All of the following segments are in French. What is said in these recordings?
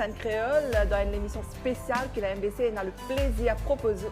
scène créole dans une émission spéciale que la MBC a le plaisir de proposer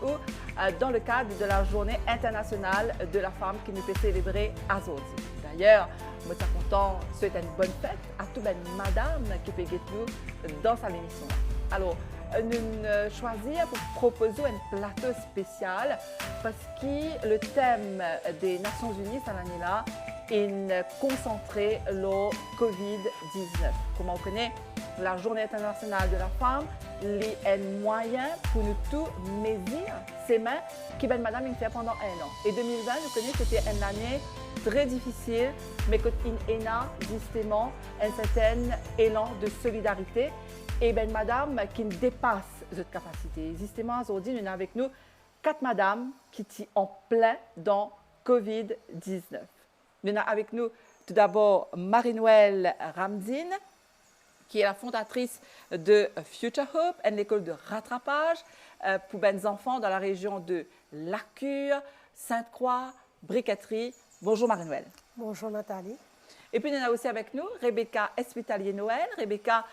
dans le cadre de la Journée internationale de la femme qui nous fait célébrer aujourd'hui. D'ailleurs, je suis content de souhaiter une bonne fête à toute les madame qui peut nous dans cette émission. Alors, nous choisir pour proposer un plateau spécial parce que le thème des Nations Unies cette année-là est concentré sur le COVID-19. Comme on connaît, la Journée internationale de la femme, les moyens pour nous tous mesurer ces mains qui ben madame il fait pendant un an. Et 2020, je connais que c'était une année très difficile, mais qu'il y a justement un certain élan de solidarité. Et bien, madame, qui dépasse cette capacité. Justement, aujourd'hui, nous avons avec nous 4 madames qui sont en plein dans COVID-19. Nous avons avec nous tout d'abord Marie-Noëlle Ramzine, qui est la fondatrice de Future Hope, une école de rattrapage pour les enfants dans la région de La Cure, Sainte-Croix, Briqueterie. Bonjour Marie-Noëlle. Bonjour Nathalie. Et puis, nous avons aussi avec nous Rebecca Espitalier-Noël. Rebecca,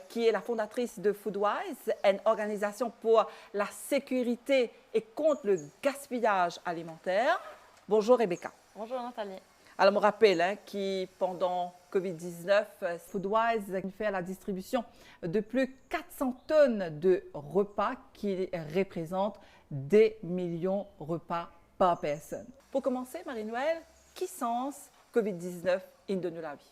qui est la fondatrice de Foodwise, une organisation pour la sécurité et contre le gaspillage alimentaire. Bonjour Rebecca. Bonjour Nathalie. Alors, je me rappelle que pendant Covid-19, Foodwise fait la distribution de plus de 400 tonnes de repas qui représentent des millions de repas par personne. Pour commencer, Marie-Noëlle, qui sens Covid-19 in de la vie?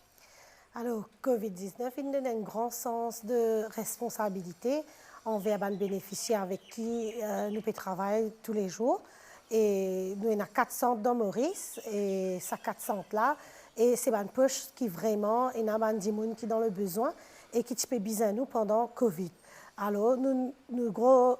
Alors, Covid-19, il donne un grand sens de responsabilité envers les bénéficiaires avec qui nous travaillons tous les jours. Et nous avons 400 dans Maurice, et ces 400 là, et c'est une poche qui vraiment, il y a des gens qui sont dans le besoin et qui peut besoin nous pendant Covid. Alors, nous gros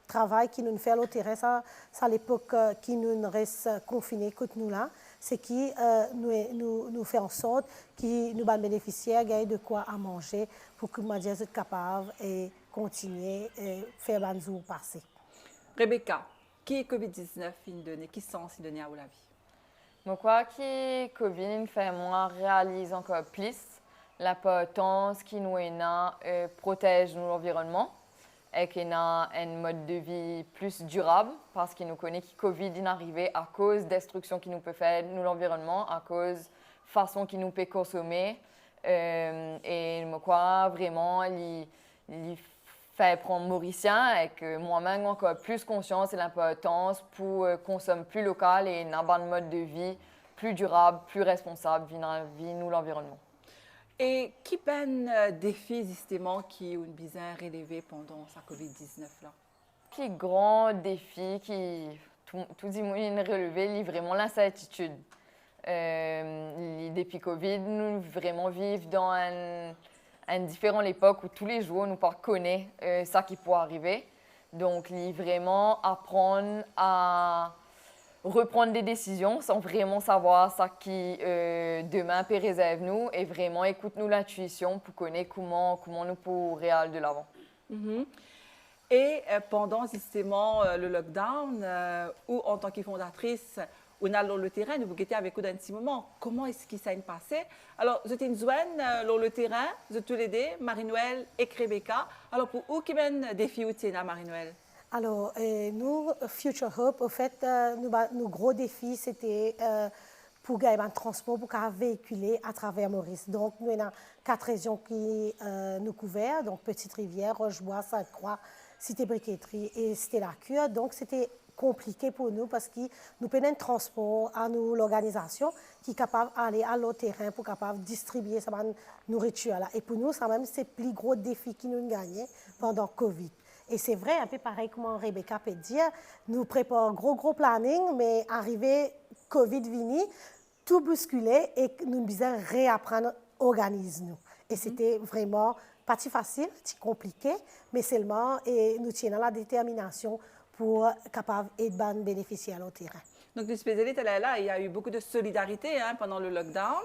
travail qui nous fait au terrain, ça à l'époque qui nous reste confinés, que nous là, c'est qui nous fait en sorte que nous les bénéficiaires gagnent de quoi à manger pour que nous soient capables de continuer à faire les jours passer. Rebecca, qui est Covid-19 qui sens il donne à la vie? Donc, quoi qui Covid fait moi réalise encore plus l'importance qui nous protège l'environnement et qu'il a un mode de vie plus durable parce qu'il nous connaît que Covid est arrivé à cause de destruction qui nous peut faire nous l'environnement, à cause de façon qui nous peut consommer et je crois vraiment il fait prendre Mauricien et que moi-même encore plus conscience de l'importance pour consommer plus local et un mode de vie plus durable, plus responsable vis nous l'environnement. Et qui peine défi justement qui ont besoin relevé pendant sa Covid-19 là? Qui grand défi qui tout le monde relevé, c'est vraiment l'incertitude. Depuis Covid, nous vraiment vivons dans une différente époque où tous les jours nous connaissons ça qui peut arriver. Donc, vraiment apprendre à reprendre des décisions sans vraiment savoir ça qui demain peut réserver nous et vraiment écouter nous l'intuition pour connaître comment nous pouvons réagir de l'avant. Mm-hmm. Et pendant justement le lockdown, ou en tant que fondatrice, on a le terrain, vous étiez avec vous dans un petit moment. Comment est-ce que ça s'est passé? Alors, vous êtes une zone, le terrain, vous êtes tous les deux, Marie-Noëlle et Rebecca. Alors, pour où qui mène des filles à Marie-Noëlle? Alors, nous, Future Hope, en fait, nos gros défis, c'était pour gagner un transport, pour véhiculer à travers Maurice. Donc, nous avons 4 régions qui nous couvrent, donc Petite-Rivière, Rochebois, Sainte-Croix, Cité-Briqueterie et Cité-La-Cure. Donc, c'était compliqué pour nous parce que nous prenons un transport à nous, l'organisation, qui est capable d'aller à l'autre terrain pour capable distribuer sa nourriture. Là. Et pour nous, ça même, c'est le plus gros défi qui nous gagnait pendant Covid. Et c'est vrai, un peu pareil comme Rebecca peut dire, nous préparons un gros planning, mais arrivé Covid vini, tout bousculé et nous devons réapprendre à organiser nous. Et c'était vraiment pas si facile, si compliqué, mais seulement et nous tenons la détermination pour capable aider les bénéficiaires au terrain. Donc, le spécialiste là, il y a eu beaucoup de solidarité pendant le lockdown.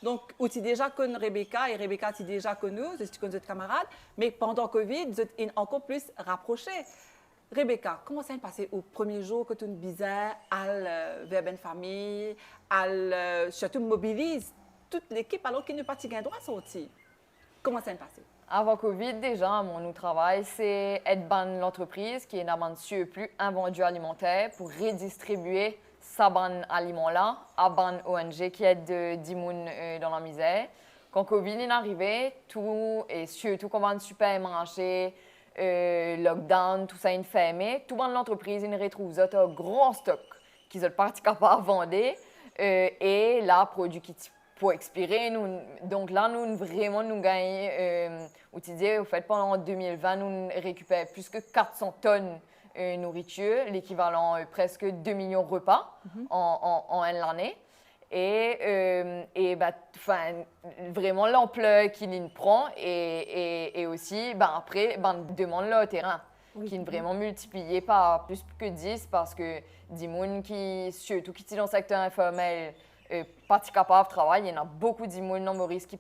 Donc, vous êtes déjà connu Rebecca et Rebecca est déjà connue, vous êtes votre camarade, mais pendant Covid, vous êtes encore plus rapprochés. Rebecca, comment ça s'est passé au premier jour que tu nous disais vers une famille, surtout mobilise toute l'équipe alors qu'il n'y a pas de droit à sortir? Comment ça s'est passé? Avant Covid, déjà, mon travail, c'est être ban l'entreprise qui est dans plus invendu alimentaire pour redistribuer sa ban aliment-là à ban ONG qui aide des gens dans la misère. Quand Covid est arrivé, tout, et surtout quand on supermarché, lockdown, tout ça est fermé, tout ban l'entreprise, il retrouve un grand stock qu'ils sont pas capables de vendre et là, produit qui pour expirer. Donc là, nous vraiment nous gagnons, au fait, pendant 2020, nous récupérons plus que 400 tonnes de nourriture, l'équivalent presque 2 millions de repas en une année. Et vraiment l'ampleur qu'il prend et aussi, après, demande le terrain. Qui est vraiment multiplié par plus que 10 parce que des gens qui, surtout qui sont dans le secteur informel, pas capable de travailler. Il y en a beaucoup de gens dans Maurice qui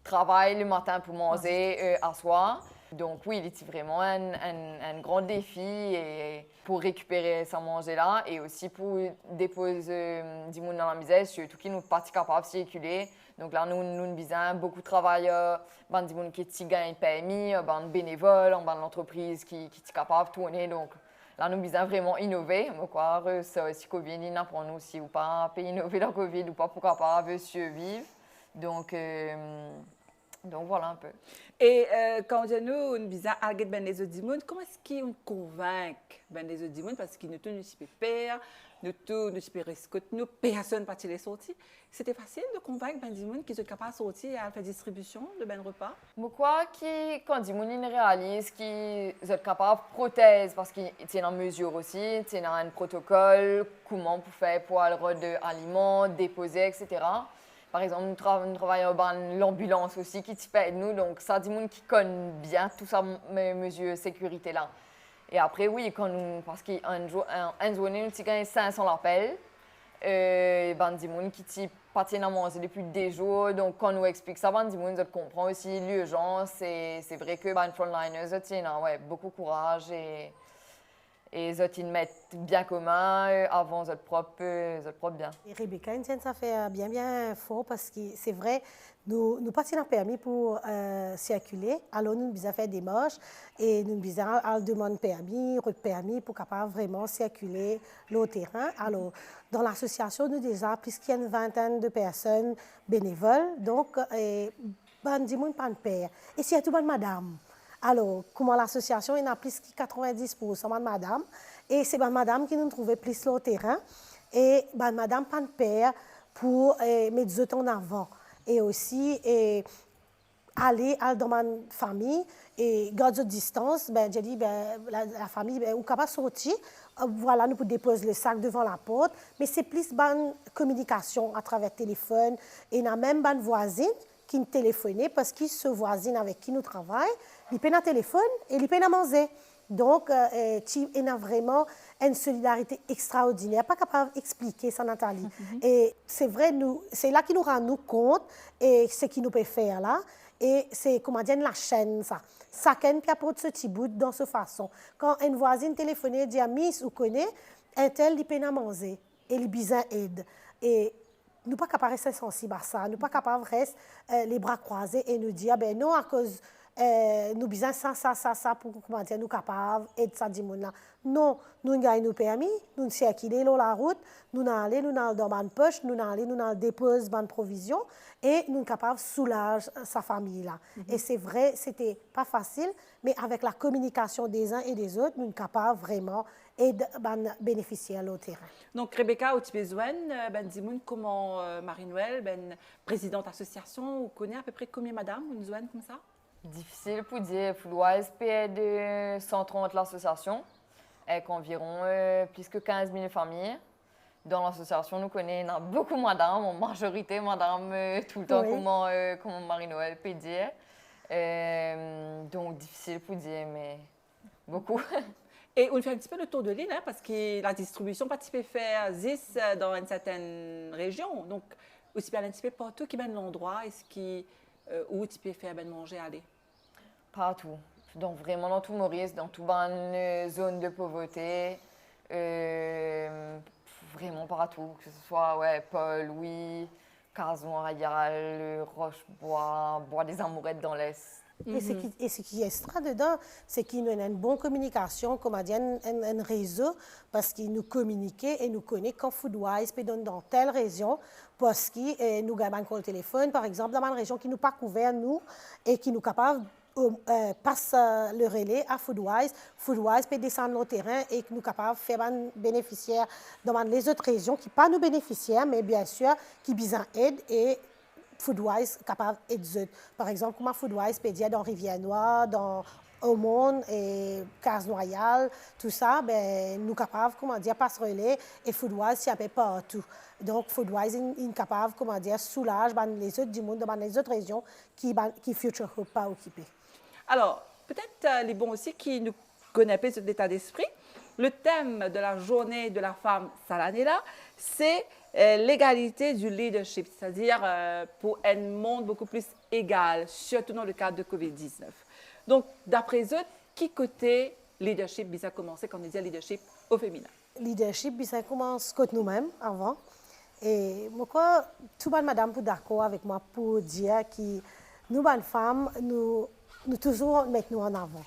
travaillent le matin pour manger à soir. Donc oui, il est vraiment un grand défi et pour récupérer sa manger-là et aussi pour déposer des gens dans la misère, surtout qui ne sont pas capables de circuler. Donc là, nous avons beaucoup de travailleurs, des gens qui gagnent permis, des bénévoles, des l'entreprise qui sont capables de tourner. Donc là, nous avons vraiment innover. Je sais si Covid, il apprend nous aussi ou pas, à innover dans Covid ou pas, pour capable survivre. Donc voilà un peu. Et quand nous avons argué les autres, comment est-ce qu'on convainc les autres parce qu'ils ne nous pas peur, nous ne risquons nous personne ne pas les sortir. C'était facile de convaincre les gens qui sont capables de sortir et à faire distribution de ben repas. Pourquoi quand les gens réalisent qu'ils sont capables de prothèses parce qu'ils tiennent en mesure aussi, tiennent un protocole, comment pour faire pour aller de aliments, déposer, etc. Par exemple, nous travaillons dans l'ambulance aussi qui t'aide nous, donc ça des gens qui connaissent bien toutes ces mesures de sécurité là. Et après oui, parce qu'un journée nous gagnons 500 appels, des gens qui pas à manger depuis des jours, donc quand on nous explique ça, des gens comprennent aussi l'urgence. C'est vrai que les frontliners ont beaucoup de courage et ils mettent bien commun avant notre propre bien. Et Rebecca, ça fait bien fort parce que c'est vrai, nous pas permis pour circuler, alors nous avons fait des marches et nous avons demandé permis pour capable vraiment circuler le terrain. Alors dans l'association, nous déjà plus qu'il y a une vingtaine de personnes bénévoles, donc du monde pas de père et surtout madame. Alors, comment l'association, il y a plus que 90% de madame. Et c'est madame qui nous trouvait plus sur le terrain. Et madame pas de père pour mettre des en avant. Et aussi, aller dans ma famille et garder de distance. J'ai dit, la famille, ou capable de sortir. Voilà, nous pouvons déposer le sac devant la porte. Mais c'est plus bonne communication à travers le téléphone. Et il y a même une voisine qui nous téléphonait parce que ce voisin avec qui nous travaillons, il paye un téléphone et il paye à manger. Donc, il y a vraiment une solidarité extraordinaire. Pas capable d'expliquer ça, Nathalie. Et c'est vrai, c'est là qui nous rend nous compte et ce qu'il nous peut faire là. Et c'est, comment dire, la chaîne, ça. Chacun peut apporter ce petit bout dans cette façon. Quand une voisine téléphone et dit à Miss ou connaît, un tel, il paye à manger et il besoin d'aide. Et nous ne sommes pas capables de rester sensibles à ça. Nous ne sommes pas capables de rester les bras croisés et nous dire, ben non, à cause nous besoin ça pour comment dire, nous capables d'aider ça du monde là. Non, nous gagnons nos permis, nous circulons la route, nous allons dans une poche, nous allons déposer une provision et nous sommes capables de soulager sa famille là. Et c'est vrai, c'était pas facile, mais avec la communication des uns et des autres, nous sommes capables vraiment et de bénéficier au terrain. Donc, Rebecca, tu as besoin de comment Marie-Noël, présidente d'association, ou connaît à peu près combien madame ou une comme ça? Difficile pour dire. Il doit espérer de 130 l'association, avec environ plus que 15 000 familles. Dans l'association, nous connaissons beaucoup de madame, en majorité madame tout le temps, comment Marie-Noël peut dire. Donc, difficile pour dire, mais beaucoup. Et on fait un petit peu le tour de l'île, hein, parce que la distribution, pas tu peux faire 10 dans une certaine région. Donc, aussi bien un petit peu partout qui mène l'endroit où tu peux faire manger aller. Partout. Donc, vraiment dans tout Maurice, dans toute une zone de pauvreté. Vraiment partout. Que ce soit Paul, Louis, Cason, Royal, Rochebois, Bois des Amourettes dans l'Est. Et ce qui est extra dedans, c'est qu'il y a une bonne communication, comme on dit, un réseau, parce qu'il nous communique et nous connaît quand Foodwise peut donner dans telle région, parce qu'il nous gagne le téléphone, par exemple, dans une région qui nous pas couvert, nous, et qui nous capable passe le relais à Foodwise. Foodwise peut descendre au terrain et nous capable de faire un bénéficiaire dans les autres régions qui pas nous bénéficiaires, mais bien sûr qui besoin d'aide et Foodwise capable d'aider. Par exemple, comment Foodwise peut dire dans Rivière-Noire, dans Aumône et Case-Noyal, tout ça, ben, nous capables, comment dire, passe relais et Foodwise s'y appelle partout. Donc, Foodwise est capable, comment dire, soulage les autres du monde, dans les autres régions qui Future Hope pas occupées. Alors, peut-être les bons aussi qui nous connaissent pas cet état d'esprit. Le thème de la journée de la femme cette année-là, c'est l'égalité du leadership, c'est-à-dire pour un monde beaucoup plus égal, surtout dans le cadre de COVID-19. Donc, d'après eux, qui côté leadership bisa commencer quand on dit leadership au féminin? Leadership bisa commence côté nous-mêmes avant. Et moi, tout le monde, madame, pour d'accord avec moi pour dire que nous, les femmes, nous toujours mettons nous en avant.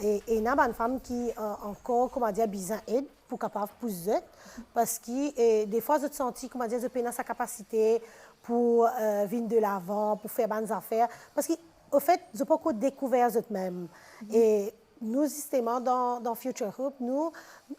Et il y a des femmes qui encore, comment dire, besoin d'aide pour capable pousser parce que des fois, je sens, comment dire, je peine sa capacité pour venir de l'avant, pour faire bonnes affaires. Parce qu'au fait, je n'ai pas encore découvert eux-mêmes. Et nous, justement, dans Future Hope, nous,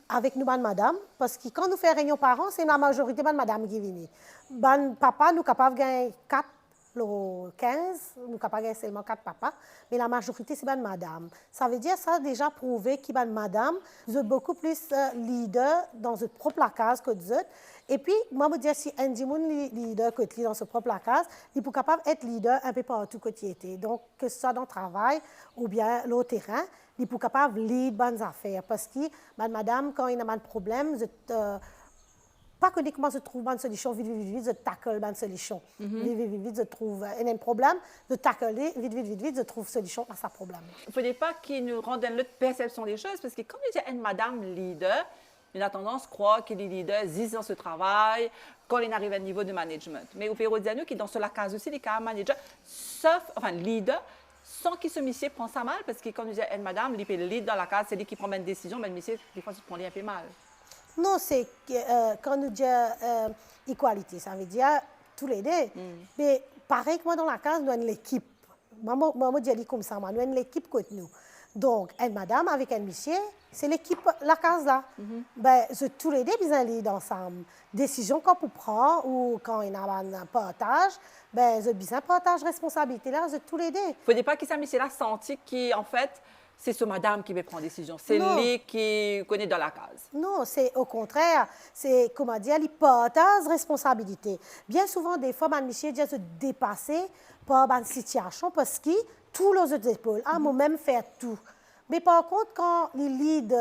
avec nous, madame, parce que quand nous faisons réunion parents, c'est la majorité de madame qui vient. Ban papa, nous sommes capables de gagner 4. Le 15, nous sommes capables de gagner seulement 4 papas, mais la majorité, c'est madame. Ça veut dire ça a déjà prouvé que madame, vous êtes beaucoup plus leader dans votre propre case que vous êtes. Et puis, moi, je me dis, si un leader que dans ce propre case, il est capable d'être leader un peu partout que tu étais. Donc, que ce soit dans le travail ou bien le terrain, il est capable de lead bonnes affaires. Parce que, madame, quand il y a un problème, vous êtes pas que comment se trouve une solution, vite, je tackle une solution. Vite, je trouve un problème, je tackle, vite, je trouve solution à ce problème. Il ne faudrait pas qu'il nous rende une autre perception des choses, parce que quand il y a une madame leader, il a tendance à croire que les leaders disent dans ce travail quand il arrive à un niveau de management. Mais au Pérou Diano, qui dans ce cas aussi, les cas manager, sauf, enfin, leader, sans qu'il se monsieur prend ça mal, parce que quand il y a une madame, il peut lead dans la case, c'est lui qui prend une décision, mais le monsieur, des fois, il se prend un peu mal. Non, c'est quand nous disons égalité, ça veut dire tous les deux. Mais pareil que moi dans la case, nous avons l'équipe. Moi, je dis comme ça, nous avons l'équipe contre nous. Donc, une madame avec un monsieur, c'est l'équipe, la case là. Ben, tous les deux, ils sont ensemble. Décision qu'on peut prendre ou quand il y a un partage, ben, ils ont partage responsabilité là, tous les deux. Il ne faudrait pas que ça monsieur là senti qu'en fait, c'est ce madame qui va prendre décision. C'est lui qui connaît dans la case. Non, c'est au contraire. C'est, comment dire, il partage responsabilité. Bien souvent, des fois, monsieur dit se dépasser par une situation parce que tous les autres épaules, moi-même faire tout. Mais par contre, quand il lead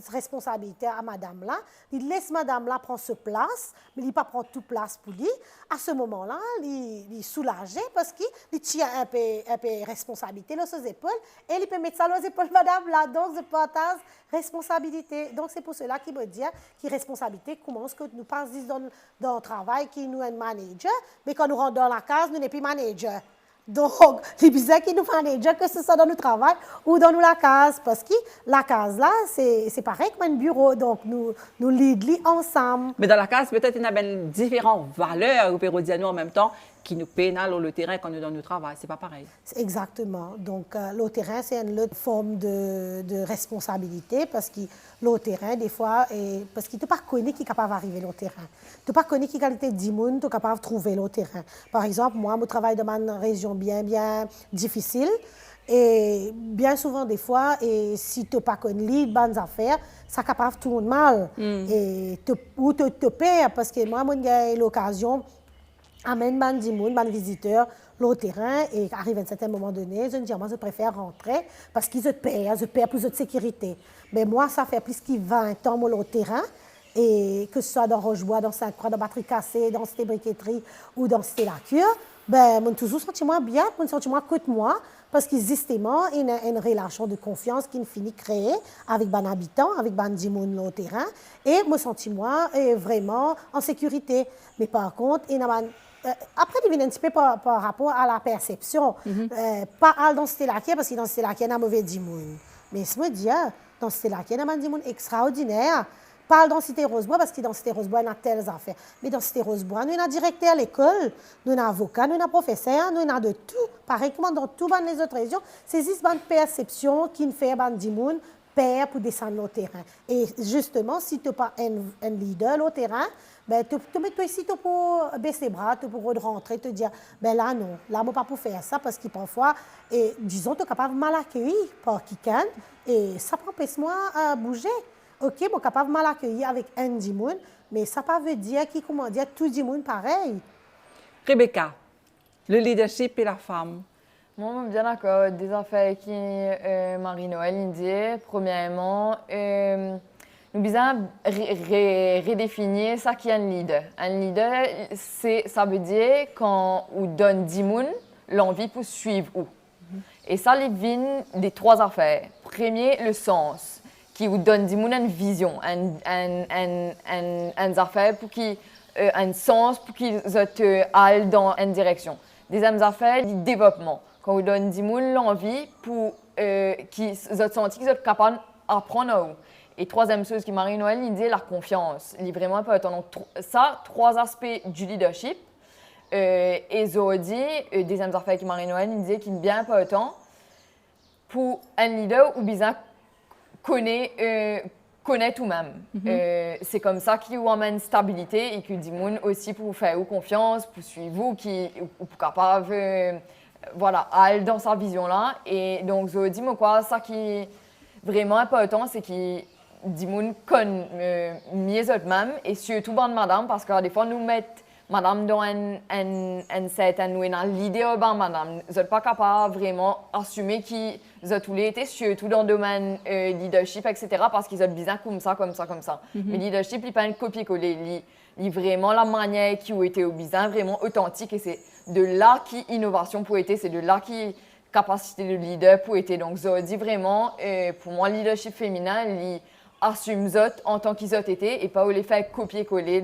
responsabilité à madame là, il laisse madame là prendre sa place, mais il ne pas prendre toute place pour lui. À ce moment-là, il est soulagé parce qu'il tient un peu responsabilité sur ses épaules et il peut mettre ça sur les épaules madame là. Donc, je partage responsabilité. Donc, c'est pour cela qu'il me dit que responsabilité commence que nous pensons dans le travail, qui nous est manager, mais quand nous rentrons dans la case, nous n'est plus manager. Donc, c'est bizarre qu'ils nous managent, que ce soit dans le travail ou dans la case, parce que la case là, c'est pareil comme un bureau, donc nous leadons ensemble. Mais dans la case, peut-être il y a différentes valeurs au Pérou Diano en même temps qui nous pénalent le terrain quand nous dans le travail. C'est pas pareil. Exactement. Donc, le terrain, c'est une autre forme de responsabilité parce que le terrain, des fois, parce que tu n'as pas connu qui est capable d'arriver au terrain. Tu n'as pas connu qui qualité de monde, tu es capable de trouver le terrain. Par exemple, moi, je travaille dans une région bien difficile. Et bien souvent, des fois, et si tu n'as pas connu les bonnes affaires, ça est capable de tourner mal. Ou tu te perds parce que moi, j'ai eu l'occasion amène ban visiteur le terrain et arrive à un certain moment donné, je me dis, moi, je préfère rentrer parce qu'ils se perdent plus de sécurité. Mais moi, ça fait plus de 20 ans, moi, le terrain, et que ce soit dans Rochebois, dans Sainte-Croix, dans Batterie Cassée, dans Cité Briqueterie ou dans Cité La Cure, ben, je toujours senti moi bien, je senti moi côté moi, parce que justement, il y a une relation de confiance qui finit créée avec les habitants, avec les gens le terrain, et je me sens moi vraiment en sécurité. Mais par contre, il y a après, il vient un petit peu par rapport à la perception. Pas dans ce là parce que dans ce là il y a un mauvais dimoun. Mais je me dis, dans ce là il y a un dimoun extraordinaire. Pas dans Cité Rosebois, parce que dans Cité Rosebois, il y a telles affaires. Mais dans Cité Rosebois, nous avons un directeur à l'école, nous avons un avocat, nous avons un professeur, nous avons de tout. Pareil comme dans toutes les autres régions, c'est juste une perception qui nous fait un dimoun père pour descendre au terrain. Et justement, si tu n'as pas un leader au terrain, ben, tu mets toi ici pour baisser les bras, tu pour rentrer, te dire, ben là non, là, je ne peux pas faire ça parce que parfois, et, disons, tu es capable de mal accueillir par quelqu'un et ça m'empêche moi à bouger. OK, je suis capable de mal accueillir avec un dimoun, mais ça ne veut pas dire qu'il comment dire tout dimoun pareil. Rebecca, le leadership et la femme. Moi, je suis bien d'accord. Des affaires qui Marie-Noël Indier, premièrement, nous devons redéfinir ça qui est un leader. Un leader, ça veut dire quand on donne dimoun l'envie pour suivre où. Et ça, il vient des trois affaires. Premier, le sens, qui vous donne une vision, une affaire pour qui un sens pour qu'ils aillent dans une direction. Deuxième affaire, le développement. Quand vous donne l'envie pour qu'ils sentent qu'ils sont capables d'apprendre. Et troisième chose qui Marie-Noël dit, la confiance. Il est vraiment important. Donc ça, trois aspects du leadership. Et Zodi, deuxième affaire qui Marie-Noël dit, qui est bien important pour un leader ou bien connaît tout-même. C'est comme ça qu'il y a une stabilité et que dit aussi pour faire confiance, pour suivre vous, ou pour capable voilà, aller dans sa vision-là. Et donc, je dis, moi, ça qui est vraiment important, c'est qu'il dit connaît mieux eux-mêmes et surtout bonne madame, parce que des fois, nous mettons madame dans un certain l'idée de madame. Vous n'êtes pas capable vraiment d'assumer qu'ils ont tous les été, surtout dans le domaine leadership, etc., parce qu'ils ont besoin comme ça. Mais leadership, il n'est pas un copier-coller. Il est vraiment la manière qui a été au besoin, vraiment authentique. Et c'est de là qu'innovation peut être, c'est de là qui capacité de leader peut être. Donc, je dis vraiment, pour moi, le leadership féminin, il assume zot en tant qu'ils ont été et pas les faire copier-coller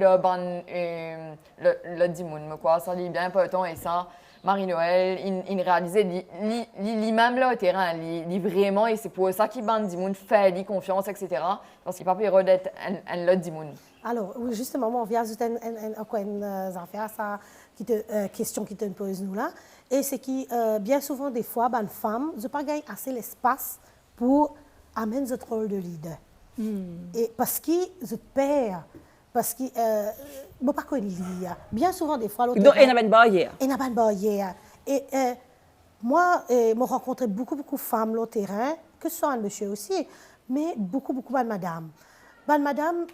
le dimoun. Quoi, ça c'est bien important et ça, Marie-Noël, il réalisait lui-même là au terrain, il vraiment et c'est pour ça qu'il bande dimoun, fait lui confiance, etc. Parce qu'il n'est pas pire d'être un lot dimoun. Alors, oui, justement, on vient ajouter une affaire, ça, question qui te pose nous là, et c'est que bien souvent des fois, une femme, je pas gagner assez l'espace pour amener ce rôle de leader. Et parce que je perds, parce que je ne pas lire. Bien souvent, des fois, l'autre. Donc, il y a une barrière. Il y a une barrière. Et moi, j'ai rencontré beaucoup de femmes au terrain, que ce soit un monsieur aussi, mais beaucoup de madame. Madame,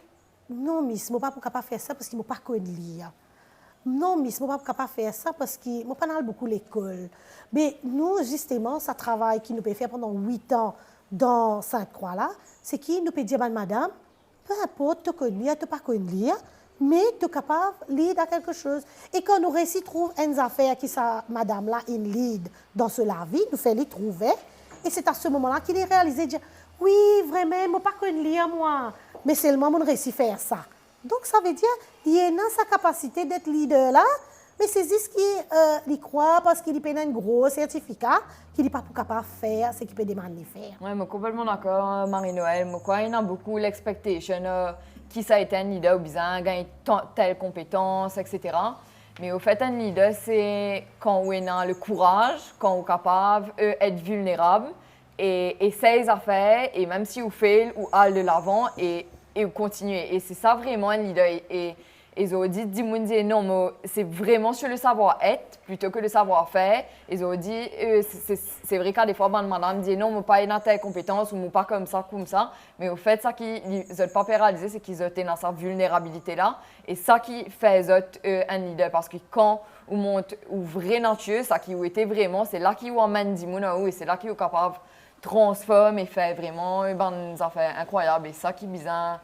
non, miss, je ne suis pas capable de faire ça parce que je ne pas lire. Non, miss, je ne suis pas capable de faire ça parce que je ne pas beaucoup l'école. Mais nous, justement, ça travail qui nous peut faire pendant 8 ans dans Sainte-Croix-là, c'est qui nous peut dire, madame, peu importe, tu connais lire, tu pas connais lire, mais tu es capable de lire dans quelque chose. Et quand nous réussissons à trouver une affaire qui ça, madame-là, une lead dans la vie, nous fait les trouver. Et c'est à ce moment-là qu'il est réalisé, dire, oui, vraiment, je ne pas connais lire, moi. Mais seulement, on réussit à faire ça. Donc, ça veut dire qu'il y a sa capacité d'être leader là, mais c'est juste qu'il croit parce qu'il a un gros certificat qu'il n'est pas capable de faire ce qu'il peut demander de faire. Oui, je suis complètement d'accord, Marie-Noël. Il y a beaucoup l'expectation qui ça a été un leader ou bien gagner telle compétence, etc. Mais au fait, un leader, c'est quand on a le courage, quand on est capable d'être vulnérable et essayer à faire, et même si on fait ou aller de l'avant et continuer. Et c'est ça vraiment un leader. Et Zodi dit non, c'est vraiment sur le savoir-être plutôt que le savoir-faire. Et Zodi, c'est vrai qu'à des fois, madame dit non, je pas dans telle compétence ou pas comme ça. Mais au fait, ça qu'ils n'ont pas réalisé, c'est qu'ils ont été dans cette vulnérabilité-là. Et ça qui fait un leader. Parce que quand on monte au vrai nature, ça qui a été vraiment, c'est là qu'ils amènent du monde et c'est là qu'ils sont capables de transformer et faire vraiment des affaires incroyables. Et ça qui est bizarre.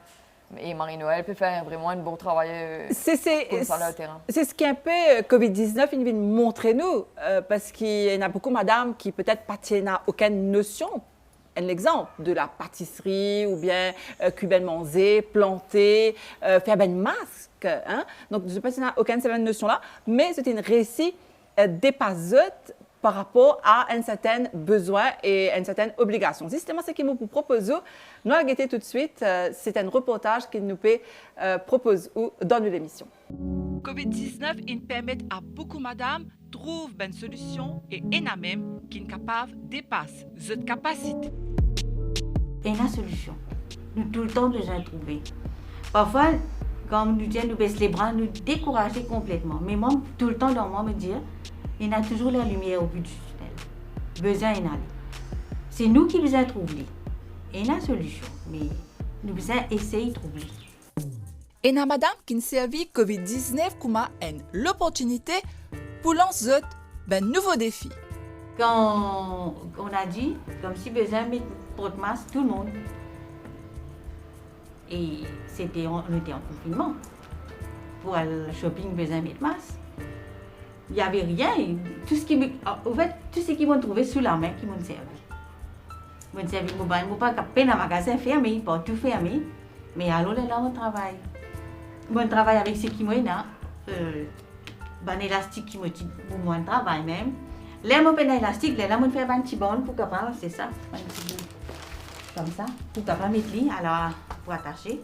Et Marie-Noël peut faire vraiment un bon travail c'est sur le terrain. C'est ce qui un peu COVID-19 il vient montrer nous, parce qu'il y en a beaucoup, madame, qui peut-être pas tiennent aucune notion un exemple de la pâtisserie ou bien cubaine manger, planter, faire ben masque. Hein? Donc, je ne sais pas si on n'a aucune de ces notions-là, mais c'est un récit dépassé par rapport à un certain besoin et une certaine obligation. Justement, ce qu'il nous propose, nous allons tout de suite, c'est un reportage qu'il nous propose dans l'émission. COVID-19 il permet à beaucoup de madame de trouver une solution et il y en a même qui sont capables de dépasser cette capacité. Il y a une solution. Nous tout le temps déjà trouvé. Parfois, quand nous disons nous baisser les bras, nous décourager complètement. Mais moi, tout le temps dans moi, me dire, il y a toujours la lumière au bout du tunnel. Besoin d'en aller. C'est nous qui besoin de trouver. Il y a une solution, mais nous besoin essayer de trouver. Et na madame qui ne servi COVID-19 comme une opportunité pour lancer un nouveau défi. Quand on a dit, comme si besoin de mettre porte masque tout le monde. Et on était en confinement. Pour aller au shopping, besoin de mettre masque. Il n'y avait rien. Tout ce qu'ils m'ont trouvé sous la main, qui m'ont servi. M'ont servi, je ne pas caper dans le magasin fermé, pas tout fermé. Mais alors là, on travaille. Moi, je travaille avec ce qui m'ont là. Un élastique qui me dit pour moi, je travaille même. Là, je fais un élastique, là, je fais un petit bon pour capable, c'est ça. Un petit bout. Comme ça, pour capable mettre lui, alors pour attacher.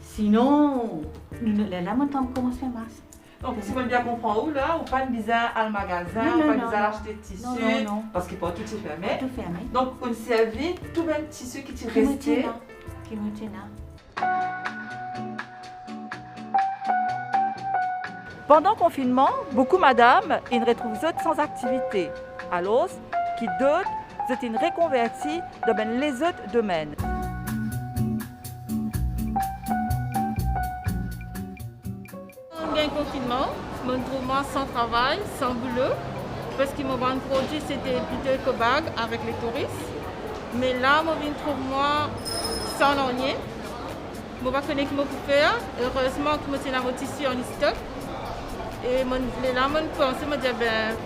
Sinon, là, je commence à faire masque. Donc, si vous bien comprendre où, là, ou pas une bizarre à le magasin, ou pas une bizarre acheter de tissu, non. parce qu'il faut tout est fermé. Tout fermé. Donc, on servi tout le tissu qui est resté. Qui me tient là. Pendant le confinement, beaucoup de madame ils retrouvent sans activité. Alors, qui d'autres, c'est une reconvertie dans les autres domaines. Pendant le confinement, je me trouve sans travail, sans boulot, parce que mon produit c'était plutôt éco-bag avec les touristes. Mais là, je me trouve sans rien. Je ne sais pas ce que je peux faire. Heureusement que je suis dans mon tissu en stock. Et là, je pensais, je me disais,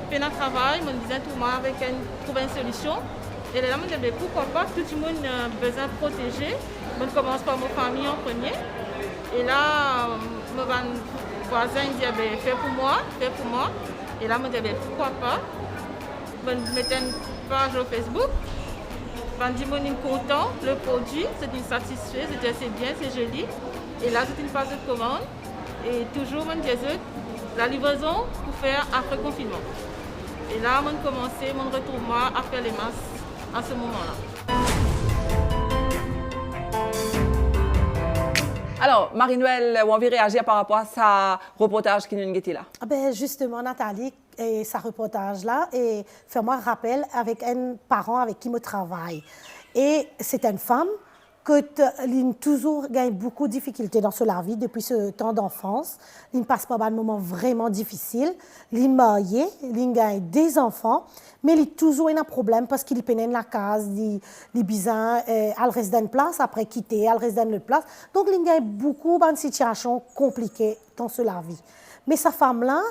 fais un travail, je me disais, trouver une solution. Et là, je me disais, pourquoi pas, tout le monde a besoin de protéger. Je commence par ma famille en premier. Et là, mon voisin dit, fais pour moi. Et là, je me disais, pourquoi pas. Je mettais une page au Facebook. Je me disais, content, le produit, c'est satisfait, c'est bien, c'est joli. Et là, c'est une page de commande. Et toujours, je me disais, la livraison pour faire après confinement. Et là, on a commencé mon retour à faire les masques à ce moment-là. Alors, Marie-Noël, on va réagir par rapport à sa reportage qui nous a là. Justement, Nathalie, et sa reportage-là, et fais-moi rappel avec un parent avec qui je travaille. Et c'est une femme que toujours gagne beaucoup de difficultés dans sa vie depuis ce temps d'enfance. Il passe par un moment vraiment difficile. Il est marié, il gagne des enfants, mais il a toujours un problème parce qu'il peine la case, il besoin, elle reste dans une place, après quitter, elle reste dans une autre place. Donc, il gagne beaucoup de situations compliquées dans sa vie. Mais sa femme-là,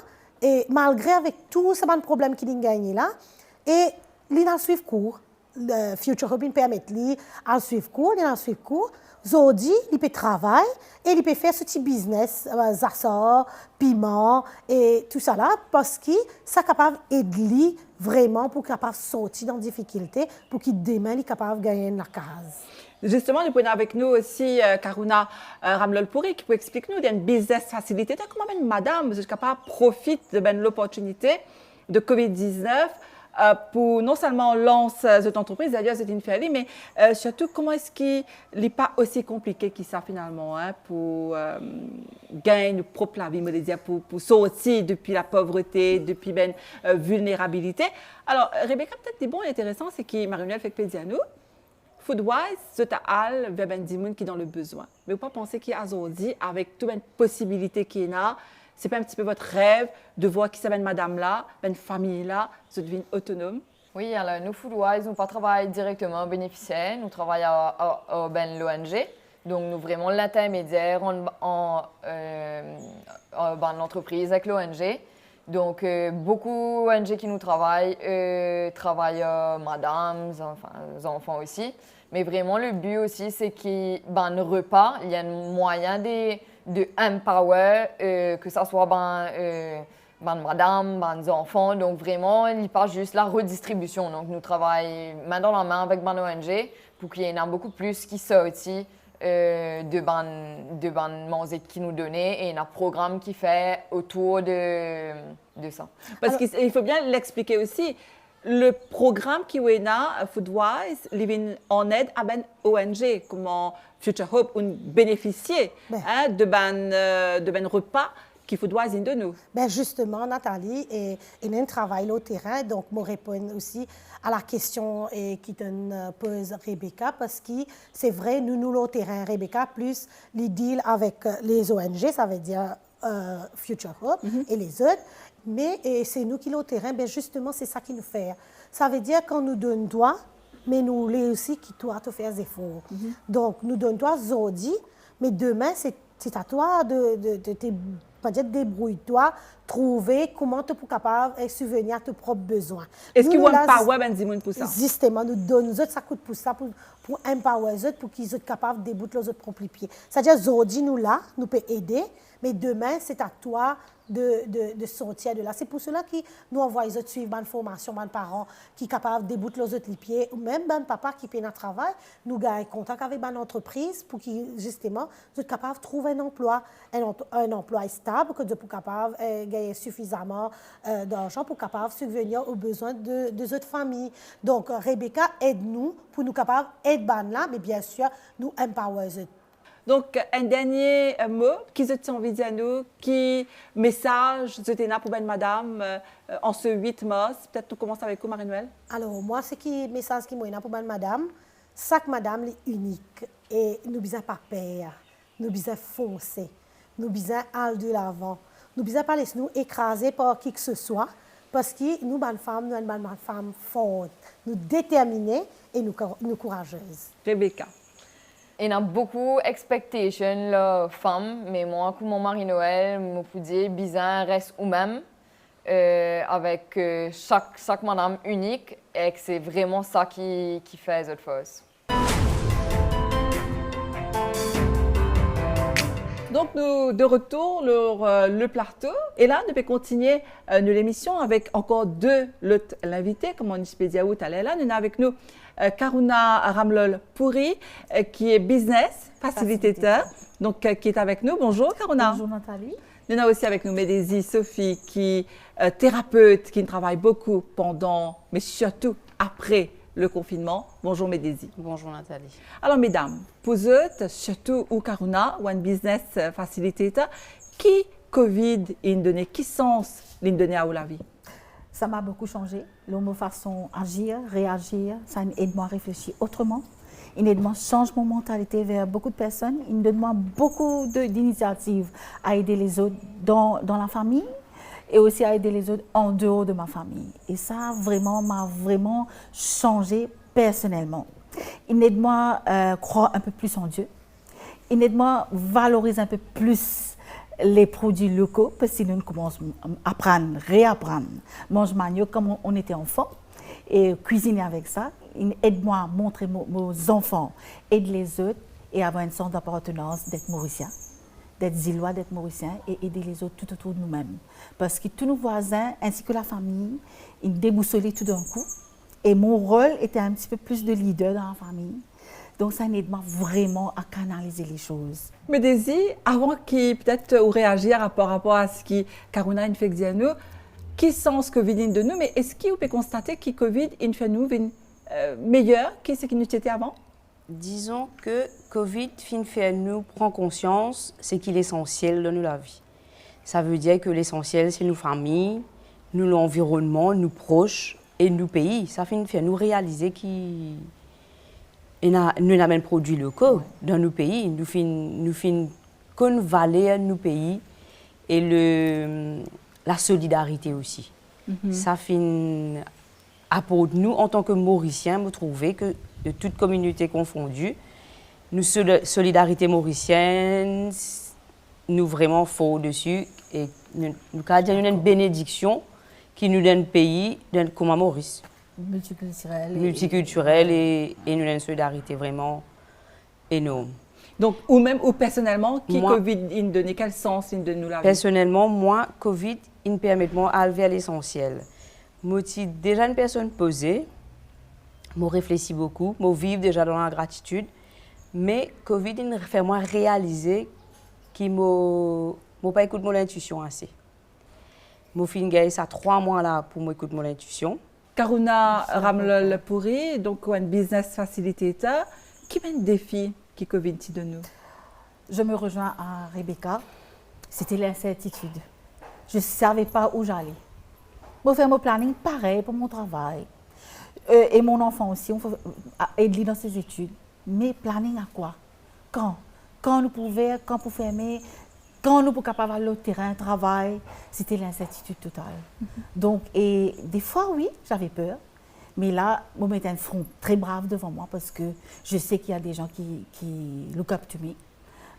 et malgré avec tous ces problèmes qu'il a gagnés là, et il a suivi cours. Le Future Hub permet de suivre cours, Aujourd'hui, il peut travailler et il peut faire ce petit business, zassor, piment et tout ça là, parce que ça est capable d'aider vraiment pour qu'il capable de sortir dans la difficulté, pour qu'il demain il est capable de gagner la case. Justement, nous prenons avec nous aussi Karuna Ramlol-Pouri qui peut expliquer nous une business facilité. Comment une madame vous êtes capable de profiter de l'opportunité de COVID-19 pour non seulement lancer cette entreprise, d'ailleurs c'est une féerie, mais surtout comment est-ce qu'il n'est pas aussi compliqué que ça finalement pour gagner une propre la vie, pour sortir depuis la pauvreté, depuis la vulnérabilité. Alors, Rebecca, peut-être des bons intéressants, c'est que Marie-Noël fait plaisir à nous. Foodwise, c'est à vers des gens qui sont dans le besoin. Mais vous pas penser qu'il y a aujourd'hui, avec toutes les possibilités qu'il y a, c'est pas un petit peu votre rêve de voir qui s'appelle madame là, une famille là, se devient autonome? Oui, alors nous, Foodwise, nous ne travaillons pas directement aux bénéficiaires, nous travaillons à l'ONG. Donc, nous vraiment l'intermédiaire en l'entreprise avec l'ONG Donc, beaucoup d'ONG qui nous travaillent, travailleurs, madames, enfants aussi. Mais vraiment, le but aussi, c'est que le repas, il y a un moyen de empower, que ce soit madame, enfants. Donc, vraiment, il n'y a pas juste la redistribution. Donc, nous travaillons main dans la main avec ONG pour qu'il y en ait beaucoup plus qui sortent de manger qui nous donnait et un programme qui fait autour de ça. Parce qu'il faut bien l'expliquer aussi. Le programme qui est là, Foodwise, il en aide à ben ONG, comment Future Hope ont bénéficié de ben repas qui Foodwise de nous. Ben justement, Nathalie, et il y a un travail au terrain, donc je réponds aussi à la question qui te pose Rebecca, parce que c'est vrai, nous au terrain, Rebecca, plus les deals avec les ONG, ça veut dire Future Hope et les autres. Mais c'est nous qui sommes au terrain, ben justement, c'est ça qui nous fait. Ça veut dire qu'on nous donne toi, mais nous les aussi qui doit te faire des efforts. Donc, nous donne toi aujourd'hui, mais demain, c'est à toi de débrouille-toi, trouver comment tu es capable de subvenir à tes propres besoins. Est-ce qu'il y a un power pour ça? Justement, nous donnons ça coûte pour ça, pour empower les autres, pour qu'ils soient capables de débouter leurs propres pieds. C'est-à-dire, aujourd'hui, nous là, nous pouvons aider, mais demain, c'est à toi de sortir de là. C'est pour cela que nous envoyons les autres suivre une formation, les parents qui sont capables de débouter leurs autres pieds, ou même les papas qui paient un travail, nous gagnons contact avec une entreprise pour qu'ils, justement, soient capables de trouver un emploi stable, que nous soient capables de gagner suffisamment d'argent pour capable subvenir aux besoins des autres familles. Donc, Rebecca aide-nous pour nous capables d'aider là, mais bien sûr, nous empower les autres. Donc, un dernier mot qui vous envie de dire nous, qui message vous là pour madame en ce 8 mars. Peut-être tout commence avec vous, Marie-Noël. Alors, moi, ce qui message qui là pour madame, chaque madame est unique et nous ne pas peur, nous ne foncer, nous ne aller de l'avant, nous ne pas laisser nous écraser par qui que ce soit, parce que nous, bonnes femmes, nous sommes une femme forte, nous déterminées et nous courageuses. Rebecca. Il y a beaucoup d'expectations, la femme, mais moi, comme mon Marie-Noël, je peux dire bizarre reste ou même, avec chaque madame unique, et que c'est vraiment ça qui fait cette chose. Donc, nous de retour sur le plateau. Et là, nous pouvons continuer l'émission avec encore deux invités, comme on dit, nous avons avec nous Karuna Ramlol-Pouri, qui est business facilitateur, donc qui est avec nous. Bonjour, Karuna. Bonjour, Nathalie. Nous avons aussi avec nous Médésie Sophie, qui est thérapeute, qui travaille beaucoup pendant, mais surtout après le confinement. Bonjour Médésie. Bonjour Nathalie. Alors mesdames, pour eux, surtout ou Karuna, ou un business facilitator, qui Covid a donné, qui sens l'a donné à la vie? Ça m'a beaucoup changé. L'homme façon agir, réagir, ça aide moi à réfléchir autrement. Il aide moi à changer mon mentalité vers beaucoup de personnes. Il donne moi beaucoup d'initiatives à aider les autres dans la famille et aussi à aider les autres en dehors de ma famille. Et ça m'a vraiment changé personnellement. Il aide moi à croire un peu plus en Dieu. Il aide moi à valoriser un peu plus les produits locaux, parce que nous commençons à apprendre, réapprendre, manger manioc comme on était enfant et cuisiner avec ça. Il aide moi à montrer aux enfants, aider les autres et avoir une sorte d'appartenance d'être mauricien, d'être zillois, d'être mauricien et aider les autres tout autour de nous-mêmes. Parce que tous nos voisins ainsi que la famille, ils déboussolent tout d'un coup. Et mon rôle était un petit peu plus de leader dans la famille. Donc, ça aide vraiment à canaliser les choses. Mais Daisy, avant qu'il peut-être réagir par rapport à ce que Karuna a fait dire nous, qui sent ce Covid de nous, mais est-ce qu'on peut constater que Covid fait nous meilleur que ce qui nous était avant? Disons que Covid fait nous prendre conscience c'est qu'il est essentiel dans la vie. Ça veut dire que l'essentiel c'est nos familles, nous l'environnement, nos proches et nos pays. Ça fait nous réaliser qu'il nous avons des produits locaux dans nos pays. Nous faisons qu'on valeur nos pays et la solidarité aussi. Ça fait apporte nous en tant que Mauriciens, me trouver que de toute communauté confondue, nous solidarité mauricienne, nous vraiment fort dessus et Nous avons une bénédiction qui nous donne pays comme Maurice. Multiculturel et nous avons une solidarité vraiment énorme. Donc, ou même, ou personnellement, qui Covid, il donne quel sens il donne nous la vie? Personnellement, moi, Covid, il me permet de m'arriver à l'essentiel. Moi, je suis déjà une personne posée, je réfléchis beaucoup, je vis déjà dans la gratitude, mais Covid, il me fait moi réaliser que je n'ai pas écouté mon intuition assez. Je suis gagné ça 3 mois là pour m'écouter mon intuition. Karuna Ramlol Pourri, donc un business facilitator, qui mène défi qui Covid de nous? Je me rejoins à Rebecca. C'était l'incertitude. Je ne savais pas où j'allais. Je fais mon planning pareil pour mon travail. Et mon enfant aussi, on faut aider dans ses études. Mais planning à quoi? Quand? Quand nous pouvons, quand pour fermer, quand nous sommes capables d'aller au terrain, travail, c'était l'incertitude totale. Donc, et des fois, oui, j'avais peur. Mais là, je mettais un front très brave devant moi parce que je sais qu'il y a des gens qui look up to me.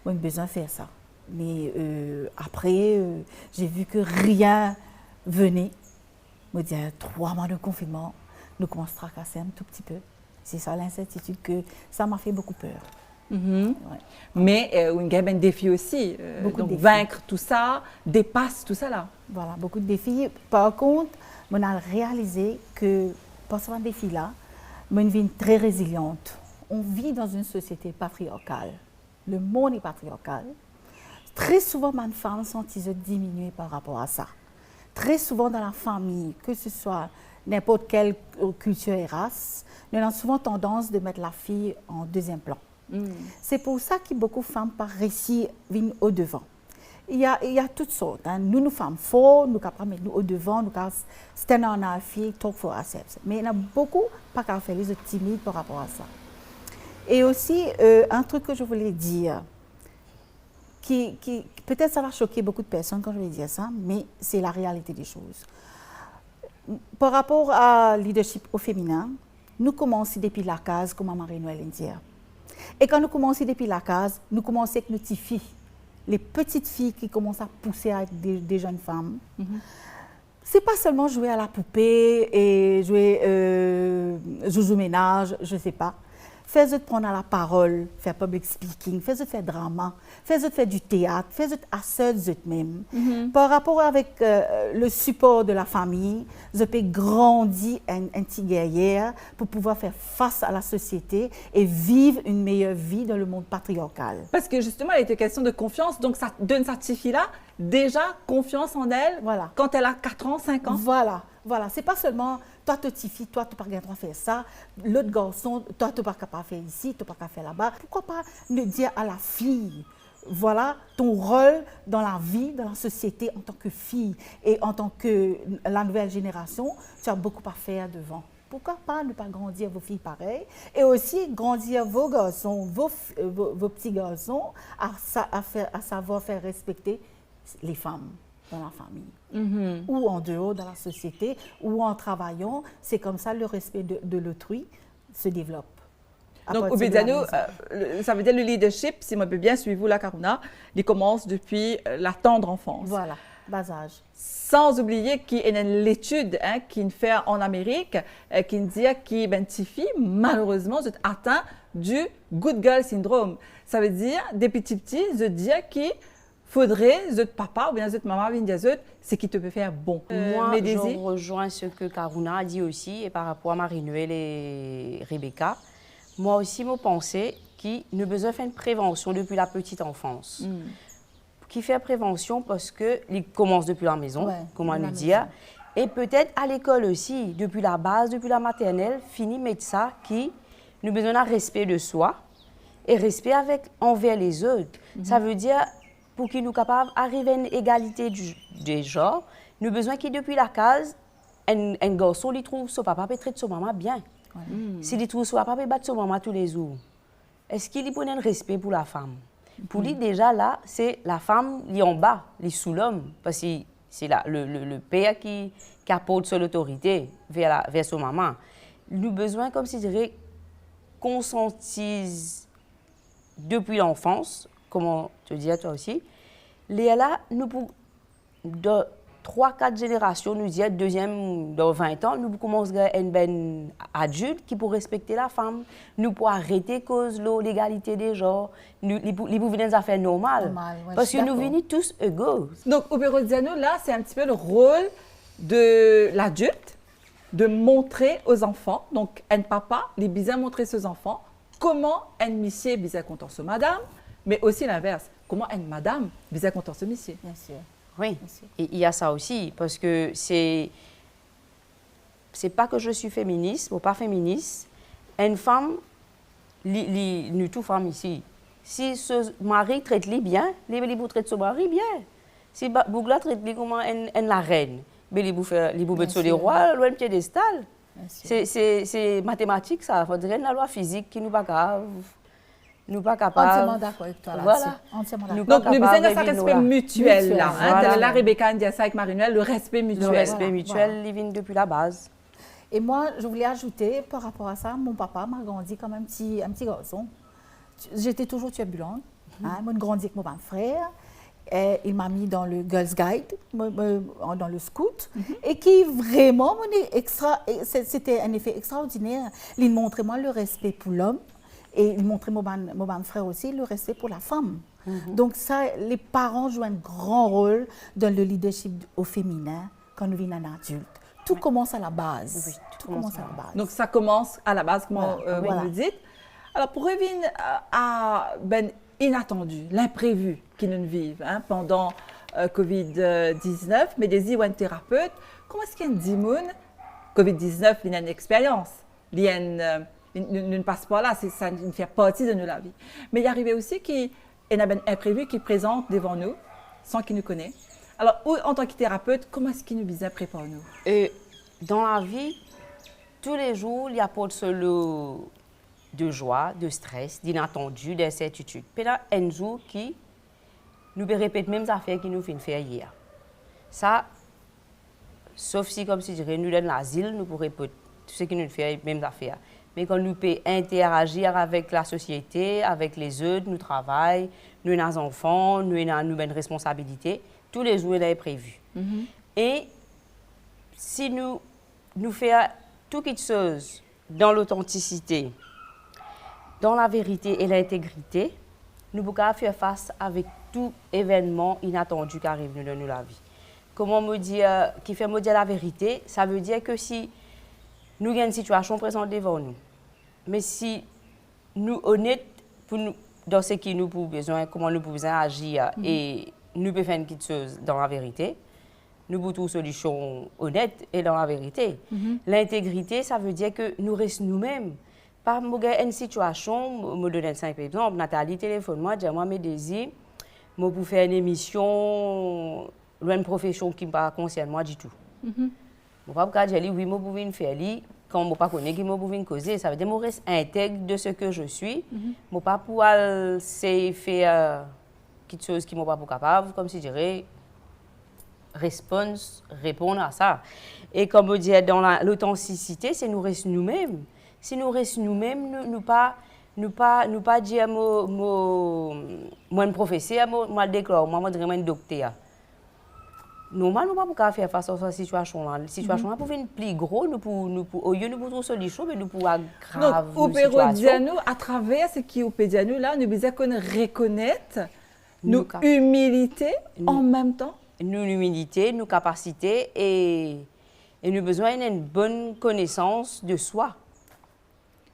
Moi, j'ai besoin de faire ça. Mais après, j'ai vu que rien venait. Je me disais, 3 mois de confinement, nous commençons à tracasser un tout petit peu. C'est ça l'incertitude que ça m'a fait beaucoup peur. Ouais. Mais il y a un défi aussi. Donc, défis. Vaincre tout ça, dépasse tout ça là. Voilà, beaucoup de défis. Par contre, on a réalisé que, par ce défi-là, on est une vie très résiliente. On vit dans une société patriarcale. Le monde est patriarcal. Très souvent, ma femme sentit diminuer par rapport à ça. Très souvent dans la famille, que ce soit n'importe quelle culture et race, nous avons souvent tendance de mettre la fille en deuxième plan. C'est pour ça que beaucoup de femmes par récit viennent au devant. Il y a toutes sortes. Hein. Nous femmes fortes, nous capables de mettre nous au devant, nous capables de stand on our feet, talk for ourselves. Mais il y en a beaucoup pas qu'à faire les autres timides par rapport à ça. Et aussi, un truc que je voulais dire, qui peut-être ça va choquer beaucoup de personnes quand je vais dire ça, mais c'est la réalité des choses. Par rapport à leadership au féminin, nous commençons depuis la case, comme Marie-Noël dit. Et quand nous commençons depuis la case, nous commençons avec nos petites filles. Les petites filles qui commencent à pousser à être des jeunes femmes. C'est pas seulement jouer à la poupée et jouer joujou ménage, je ne sais pas. Fais-eux prendre la parole, faire public speaking, fais-eux faire drama, fais-eux faire du théâtre, fais-eux asseoir eux-mêmes. Par rapport avec le support de la famille, je peux grandir un petit guerrière pour pouvoir faire face à la société et vivre une meilleure vie dans le monde patriarcal. Parce que justement, il était question de confiance, donc ça donne cette fille-là déjà confiance en elle quand elle a 4 ans, 5 ans. Voilà. C'est pas seulement toi, tu es fille, toi, tu n'as pas capable de faire ça. L'autre garçon, toi, tu n'es pas capable de faire ici, tu n'es pas capable de faire là-bas. Pourquoi pas ne dire à la fille, voilà ton rôle dans la vie, dans la société en tant que fille et en tant que la nouvelle génération, tu as beaucoup à faire devant. Pourquoi pas ne pas grandir vos filles pareilles et aussi grandir vos garçons, vos petits garçons à savoir faire respecter les femmes dans la famille, ou en dehors dans la société, ou en travaillant. C'est comme ça le respect de l'autrui se développe. Donc, au Bézano, ça veut dire le leadership, si moi peux bien suivre la Karuna, il commence depuis la tendre enfance. Voilà, bas âge. Sans oublier qu'il y a l'étude qui fait en Amérique, qui dit que ben fille malheureusement atteint du good girl syndrome. Ça veut dire des petits je dis qu'il faudrait votre papa ou bien votre maman c'est qui te peut faire bon. Moi, je rejoins ce que Karuna a dit aussi et par rapport à Marie-Noël et Rebecca. Moi aussi, je pensais qu'il a besoin de faire une prévention depuis la petite enfance. Qui fait prévention parce qu'il commence depuis la maison, comme on nous dit. Et peut-être à l'école aussi, depuis la base, depuis la maternelle, finit mettre ça qui nous a besoin d'un respect de soi et respect envers les autres. Ça veut dire, pour qu'il nous capable d'arriver à une égalité des genres, nous avons besoin qu'il depuis la case, un garçon lui trouve son papa peut traiter son maman bien. S'il lui trouve son papa peut battre son maman tous les jours. Est-ce qu'il lui prend un respect pour la femme? Pour lui, déjà, là, c'est la femme, qui est en bas, qui est sous l'homme. Parce que c'est le père qui apporte son autorité vers son maman. Nous avons besoin, comme si je dirais, conscientise depuis l'enfance, comment te dire toi aussi, là, nous pouvons de 3-4 générations, nous disons, deuxième, dans 20 ans, nous commençons à être un adulte qui pour respecter la femme, nous pour arrêter cause de l'égalité des genres, nous pour venir des affaires normales. Ouais, Parce que nous venons tous égaux. Donc, au bureau de Diano, là, c'est un petit peu le rôle de l'adulte de montrer aux enfants, donc un papa, les bien montrer aux enfants comment un monsieur bien content ce madame, mais aussi l'inverse, comment une madame bien content ce monsieur. Bien sûr. Oui, et il y a ça aussi, parce que c'est pas que je suis féministe ou pas féministe. Une femme, nous toutes femmes ici, si ce mari traite-les bien, les vous traite son mari bien. Si Bougla traite-les comme la reine, mais les vous mettre sur les rois, loin de piédestal. C'est mathématique, ça. Il faudrait la loi physique qui nous pas grave. Nous pas capables. Entièrement d'accord avec toi là-dessus. Voilà. Entièrement Nous d'accord. Donc, nous besoin de ce respect mutuel, là. Hein, Voilà. là, Rebecca dit ça avec Marie-Noël, le respect mutuel. Le respect Voilà, mutuel, voilà. il vient depuis la base. Et moi, je voulais ajouter, par rapport à ça, mon papa m'a grandi comme un petit garçon. J'étais toujours turbulente. Hein, moi, j'ai grandi avec mon frère. Et il m'a mis dans le Girls Guide, dans le scout, et qui vraiment, c'était un effet extraordinaire. Il montrait moi le respect pour l'homme, et il montrait mon frère aussi le respect pour la femme. Donc ça, les parents jouent un grand rôle dans le leadership au féminin quand nous venons un adulte. Tout commence à la base. Oui, tout commence à la base. Donc, ça commence à la base, comme Voilà. vous le dites. Alors, pour revenir à inattendu, l'imprévu qui nous vivent pendant COVID-19, mais des thérapeutes, comment est-ce qu'il y a une dimoun COVID-19, il y a une expérience, il y a ne passe pas là, ça ne fait partie de la vie. Mais il arrive aussi qu'il y a un imprévu qui présente devant nous, sans qu'il nous connaisse. Alors, en tant que thérapeute, comment est-ce qu'il nous vise à préparer nous? Dans la vie, tous les jours, il y a pas de joie, de stress, d'inattendu, d'incertitude. Puis là, un jour qui nous répète les mêmes affaires qui nous fait faire hier. Ça, sauf si, comme si je dirais, nous donne l'asile, nous pourrons répéter tout ce qui nous fait les mêmes affaires. Mais quand nous pouvons interagir avec la société, avec les autres, nous travaillons, nous avons des enfants, nous avons une responsabilité, tous les jours, il est prévu. Et si nous faisons toutes choses dans l'authenticité, dans la vérité et l'intégrité, nous pouvons faire face avec tout événement inattendu qui arrive dans la vie. Comment me dire, qui fait me dire la vérité, ça veut dire que si nous avons une situation présente devant nous, mais si nous sommes honnêtes dans ce qui nous avons besoin, comment nous pouvons agir et nous pouvons faire quelque chose dans la vérité, nous avons une solution honnête et dans la vérité. L'intégrité, ça veut dire que nous restons nous-mêmes. Par une situation, je me donne un simple exemple, Nathalie téléphone moi, dis moi mes désirs, je peux faire une émission, une profession qui ne me concerne moi du tout. Je ne peux pas dire oui, je peux faire quand je ne pas connais qui je peux causer, ça veut dire que je reste intègre de ce que je suis, je ne peux pas pouvoir faire quelque chose qui ne pas capable, comme si je dirais répondre à ça. Et comme je dis dans l'authenticité, c'est nous rester nous-mêmes. Si nous restons nous-mêmes, nous pas dire moi un professeur, moi déclare, moi un docteur. Normalement, nous ne pouvons pas faire face à cette situation-là. La situation-là peut être plus grosse, au lieu de nous trouver solution, mais nous pouvons aggraver donc, la situation. Donc, à travers ce qui est au Pédianou, là, nous devons reconnaître nos humilité en même temps. Nos humilité, nos capacités et nous avons besoin d'une bonne connaissance de soi.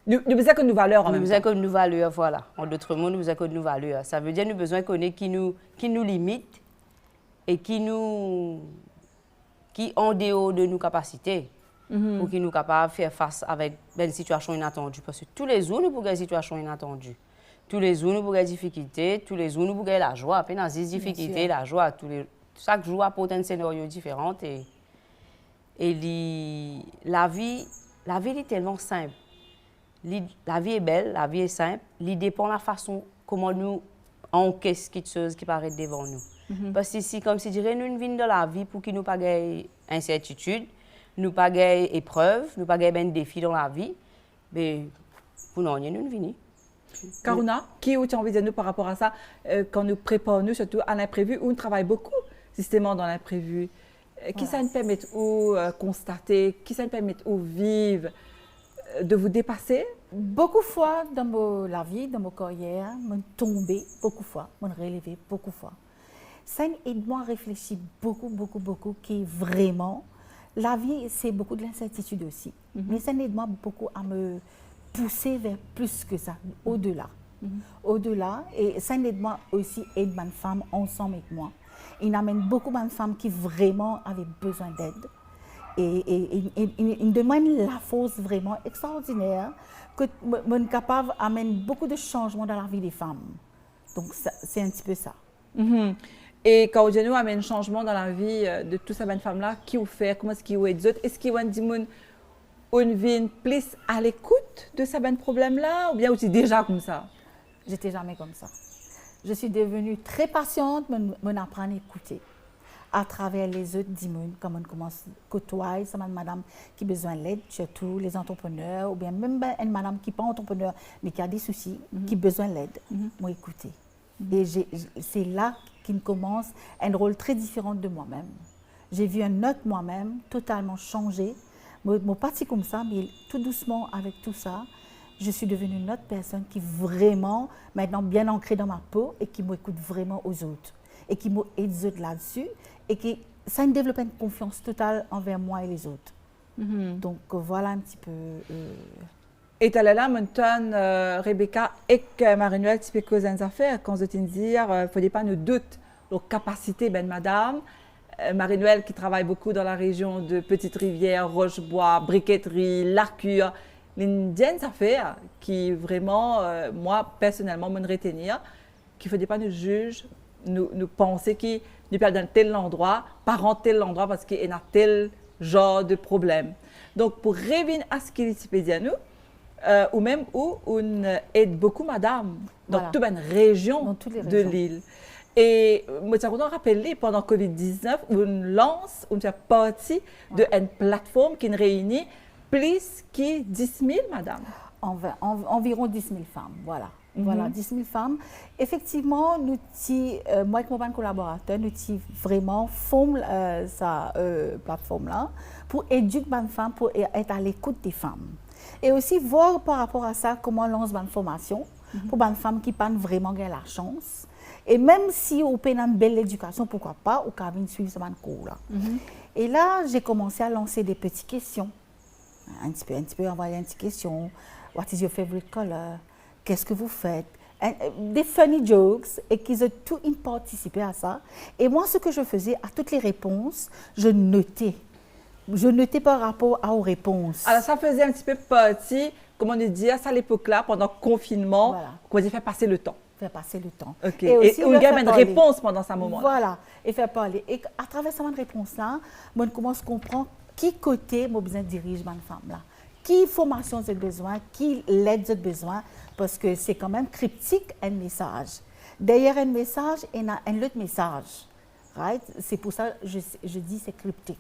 Nous avons besoin de nos valeurs en même temps. Nous avons besoin de nos valeurs, voilà. En d'autres mots, nous avons besoin de nos valeurs. Ça veut dire que nous avons besoin de connaître qui nous limite et qui en dehors de nos capacités pour qu'ils nous capables de faire face avec une situation inattendue. Parce que tous les jours, nous avons des situations inattendues. Tous les jours, nous avons des difficultés. Tous les jours, nous avons la joie. Après, dans ces difficultés, la joie. Chaque jour apporte un scénario différent. Et la vie est tellement simple. La vie est belle, la vie est simple. Il dépend de la façon comment nous encaissons quelque chose qui paraît devant nous. Parce que si, comme si je dirais, nous venons dans la vie pour qu'il nous pas incertitude, nous pas épreuve, nous pas un défi dans la vie, mais pour nous, nous venons. Karuna, qui tu as envie de nous par rapport à ça, quand nous préparons, surtout à l'imprévu, où on travaille beaucoup? systématiquement dans l'imprévu. Qui ça nous permet de constater, qui ça nous permet de vivre, de vous dépasser? Beaucoup de fois dans la vie, dans ma carrière, je suis tombée beaucoup de fois, je me relevé beaucoup de fois. Ça aide-moi à réfléchir beaucoup, qui vraiment, la vie, c'est beaucoup de l'incertitude aussi. Mais ça aide-moi beaucoup à me pousser vers plus que ça, au-delà. Au-delà, et ça aide-moi aussi à aider ma femme ensemble avec moi. Il amène beaucoup de femmes qui vraiment avaient besoin d'aide. Et il demande la force vraiment extraordinaire que mon capable amène beaucoup de changements dans la vie des femmes. Donc, c'est un petit peu ça. Et quand vous amène un changement dans la vie de toutes ces bonnes femmes-là, qui vous fait, comment est-ce qu'ils vous aident? Est-ce qu'ils vous dit une vie plus à l'écoute de ces bonnes problèmes-là ou bien aussi déjà comme ça? J'étais jamais comme ça. Je suis devenue très patiente, je apprends à écouter à travers les autres dimones, comme on commence à côtoyer, c'est une madame qui a besoin d'aide, surtout les entrepreneurs, ou bien même une madame qui n'est pas entrepreneur, mais qui a des soucis, qui a besoin d'aide, moi écouter. Et c'est là qu'il commence un rôle très différent de moi-même. J'ai vu un autre moi-même totalement changé. Je suis partie comme ça, mais tout doucement avec tout ça, je suis devenue une autre personne qui vraiment, maintenant bien ancrée dans ma peau et qui m'écoute vraiment aux autres. Et qui m'aide là-dessus. Et qui, ça me développe une confiance totale envers moi et les autres. Donc voilà un petit peu. Et tu as là, maintenant, Rebecca et Marie-Noël, tu peux causer des affaires quand je te dis, il ne faut pas nous douter de la capacité, madame. Marie-Noël qui travaille beaucoup dans la région de Petite-Rivière, Rochebois, Briqueterie, Larcure. L'indienne affaire qui vraiment, moi personnellement, me retenir, qu'il ne faut pas nous juger, nous penser qu'il nous perd dans tel endroit, pas en tel endroit parce qu'il y a tel genre de problème. Donc, pour revenir à ce qu'il dit à nous, ou même où on aide beaucoup madame dans toute une région de l'île. Et moi, je me rappelle, pendant Covid-19, on lance, on fait partie d'une plateforme qui réunit plus que 10 000 madame. Environ 10 000 femmes, voilà. Voilà, 10 000 femmes. Effectivement, nous, moi et mon collaborateur, nous vraiment formé cette plateforme-là pour éduquer les femmes, pour être à l'écoute des femmes. Et aussi voir par rapport à ça comment on lance une formation pour les femmes qui n'ont pas vraiment la chance. Et même si on peut une belle éducation, pourquoi pas, on peut suivre ce cours-là. Et là, j'ai commencé à lancer des petites questions. Un petit peu envoyer une petite question. What is your favorite color? Qu'est-ce que vous faites? Des funny jokes et qu'ils ont tout participé à ça. Et moi, ce que je faisais, à toutes les réponses, je notais. Je notais par rapport aux réponses. Alors, ça faisait un petit peu partie, comment on dit, à ça à l'époque-là, pendant le confinement, qu'on dit faire passer le temps. Faire passer le temps. Okay. Et on gagne une réponse pendant ce moment-là. Voilà, et faire parler. Et à travers cette réponse-là, on commence à comprendre qui côté moi besoin de diriger ma femme-là. Qui formation j'ai besoin, qui l'aide j'ai besoin, parce que c'est quand même cryptique un message. Derrière un message, il y a un autre message. Right? C'est pour ça que je dis c'est cryptique.